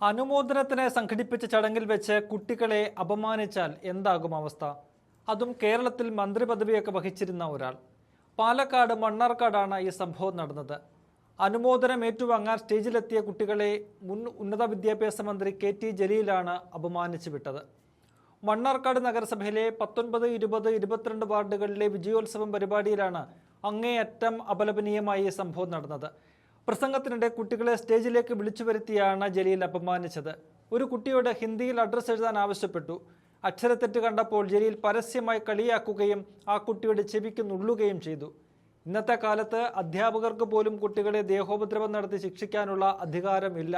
അനുമോദനത്തിന് സംഘടിപ്പിച്ച ചടങ്ങിൽ വെച്ച് കുട്ടികളെ അപമാനിച്ചാൽ എന്താകും അവസ്ഥ? അതും കേരളത്തിൽ മന്ത്രി പദവിയൊക്കെ വഹിച്ചിരുന്ന ഒരാൾ. പാലക്കാട് മണ്ണാർക്കാടാണ് ഈ സംഭവം നടന്നത്. അനുമോദനം ഏറ്റുവാങ്ങാൻ സ്റ്റേജിലെത്തിയ കുട്ടികളെ മുൻ ഉന്നത വിദ്യാഭ്യാസ മന്ത്രി KT ജലീലാണ് അപമാനിച്ചു വിട്ടത്. മണ്ണാർക്കാട് നഗരസഭയിലെ 19, 20, 22 വാർഡുകളിലെ വിജയോത്സവം പരിപാടിയിലാണ് അങ്ങേയറ്റം അപലപനീയമായി ഈ സംഭവം നടന്നത്. പ്രസംഗത്തിനിടെ കുട്ടികളെ സ്റ്റേജിലേക്ക് വിളിച്ചു വരുത്തിയാണ് ജലീൽ അപമാനിച്ചത്. ഒരു കുട്ടിയോട് ഹിന്ദിയിൽ അഡ്രസ്സ് എഴുതാൻ ആവശ്യപ്പെട്ടു. അക്ഷരത്തെറ്റ് കണ്ടപ്പോൾ ജലീൽ പരസ്യമായി കളിയാക്കുകയും ആ കുട്ടിയുടെ ചെവിക്ക് നുള്ളുകയും ചെയ്തു. ഇന്നത്തെ കാലത്ത് അധ്യാപകർക്ക് പോലും കുട്ടികളെ ദേഹോപദ്രവം നടത്തി ശിക്ഷിക്കാനുള്ള അധികാരമില്ല.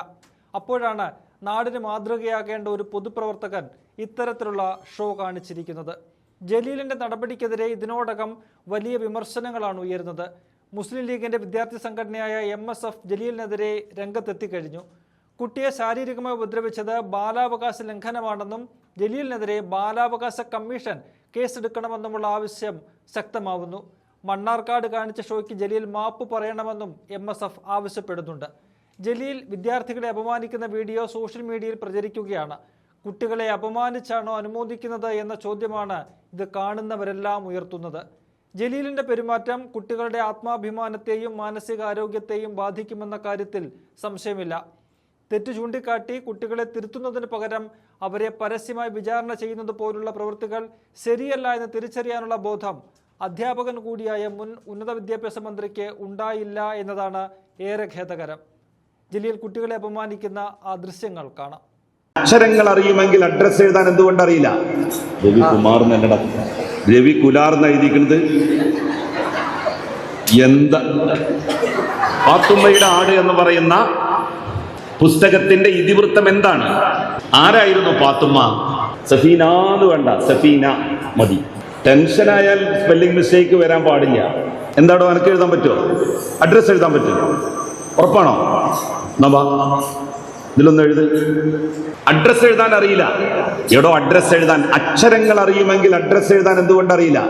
അപ്പോഴാണ് നാടിന് മാതൃകയാകേണ്ട ഒരു പൊതുപ്രവർത്തകൻ ഇത്തരത്തിലുള്ള ഷോ കാണിച്ചിരിക്കുന്നത്. ജലീലിന്റെ നടപടിക്കെതിരെ ഇതിനോടകം വലിയ വിമർശനങ്ങളാണ് ഉയരുന്നത്. മുസ്ലിം ലീഗിന്റെ വിദ്യാർത്ഥി സംഘടനയായ MSF ജലീലിനെതിരെ രംഗത്തെത്തിക്കഴിഞ്ഞു. കുട്ടിയെ ശാരീരികമായി ഉപദ്രവിച്ചത് ബാലാവകാശ ലംഘനമാണെന്നും ജലീലിനെതിരെ ബാലാവകാശ കമ്മീഷൻ കേസെടുക്കണമെന്നുമുള്ള ആവശ്യം ശക്തമാവുന്നു. മണ്ണാർക്കാട് കാണിച്ച ഷോയ്ക്ക് ജലീൽ മാപ്പ് പറയണമെന്നും MSF ആവശ്യപ്പെടുന്നുണ്ട്. ജലീൽ വിദ്യാർത്ഥികളെ അപമാനിക്കുന്ന വീഡിയോ സോഷ്യൽ മീഡിയയിൽ പ്രചരിക്കുകയാണ്. കുട്ടികളെ അപമാനിച്ചാണോ അനുമോദിക്കുന്നത് എന്ന ചോദ്യമാണ് ഇത് കാണുന്നവരെല്ലാം ഉയർത്തുന്നത്. ജലീലിന്റെ പെരുമാറ്റം കുട്ടികളുടെ ആത്മാഭിമാനത്തെയും മാനസികാരോഗ്യത്തെയും ബാധിക്കുമെന്ന കാര്യത്തിൽ സംശയമില്ല. തെറ്റ് ചൂണ്ടിക്കാട്ടി കുട്ടികളെ തിരുത്തുന്നതിന് പകരം അവരെ പരസ്യമായി വിചാരണ ചെയ്യുന്നത് പോലുള്ള പ്രവൃത്തികൾ ശരിയല്ല എന്ന് തിരിച്ചറിയാനുള്ള ബോധം അധ്യാപകൻ കൂടിയായ മുൻ ഉന്നത വിദ്യാഭ്യാസ മന്ത്രിക്ക് ഉണ്ടായില്ല എന്നതാണ് ഏറെ ഖേദകരം. ജലീൽ കുട്ടികളെ അപമാനിക്കുന്ന ആ ദൃശ്യങ്ങൾ കാണാം. അക്ഷരങ്ങൾ അറിയുമെങ്കിൽ അഡ്രസ് എഴുതാൻ എന്തുകൊണ്ട് അറിയില്ല? രവി കുലാർ എഴുതിക്കുന്നത് എന്താ? പാത്തുമ്മയുടെ ആട് എന്ന് പറയുന്ന പുസ്തകത്തിന്റെ ഇതിവൃത്തം എന്താണ്? ആരായിരുന്നു പാത്തുമ്മ? സഫീന എന്ന് വേണ്ട, സഫീന മതി. ടെൻഷനായാൽ സ്പെല്ലിംഗ് മിസ്റ്റേക്ക് വരാൻ പാടില്ല. എന്താണോ എനിക്ക് എഴുതാൻ പറ്റുമോ? അഡ്രസ് എഴുതാൻ പറ്റുമോ? ഉറപ്പാണോ? ഇതിലൊന്നും എഴുത്. അഡ്രസ് എഴുതാൻ അറിയില്ല. എടോ, അഡ്രസ് എഴുതാൻ അക്ഷരങ്ങൾ അറിയുമെങ്കിൽ അഡ്രസ് എഴുതാൻ എന്തുകൊണ്ട് അറിയില്ല?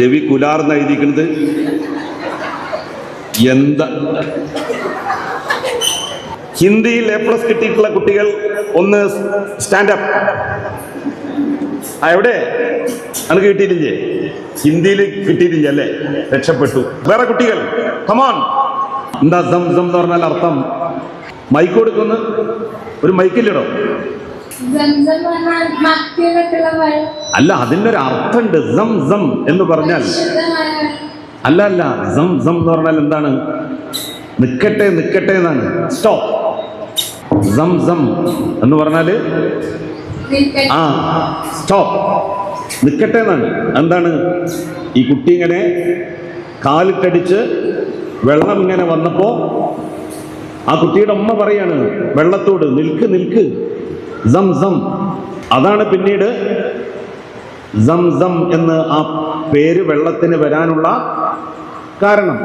രവി കുലാർ എഴുതിക്കുന്നത് എന്താ? ഹിന്ദിയിൽ A+ കിട്ടിയിട്ടുള്ള കുട്ടികൾ ഒന്ന് സ്റ്റാൻഡപ്പ്. എവിടെ? എനിക്ക് കിട്ടിയിട്ടില്ലേ? ഹിന്ദിയിൽ കിട്ടിയിട്ടില്ല അല്ലേ? രക്ഷപ്പെട്ടു. വേറെ കുട്ടികൾ കമോൺ. എന്താ സംസം എന്ന് പറഞ്ഞാൽ അർത്ഥം? മൈക്ക് കൊടുക്കുന്നു. ഒരു മൈക്കില്ലടോ. അല്ല, അതിൻ്റെ ഒരു അർത്ഥമുണ്ട്. സംസം എന്ന് പറഞ്ഞാൽ അല്ല സംസം എന്ന് പറഞ്ഞാൽ എന്താണ്? നിക്കട്ടെ നിക്കട്ടെ എന്നാണ്. സ്റ്റോപ്പ്. സംസം എന്ന് പറഞ്ഞാല് സ്റ്റോപ്പ്, നിക്കട്ടെ എന്നാണ്. എന്താണ്? ഈ കുട്ടി ഇങ്ങനെ കാലിട്ടടിച്ച് വെള്ളം ഇങ്ങനെ വന്നപ്പോ ആ കുട്ടിയുടെ അമ്മ പറയാണ് വെള്ളത്തോട്, നിൽക്ക് നിൽക്ക്, സംസം. അതാണ് പിന്നീട് സംസം എന്ന് ആ പേര് വെള്ളത്തിന് വരാനുള്ള കാരണം.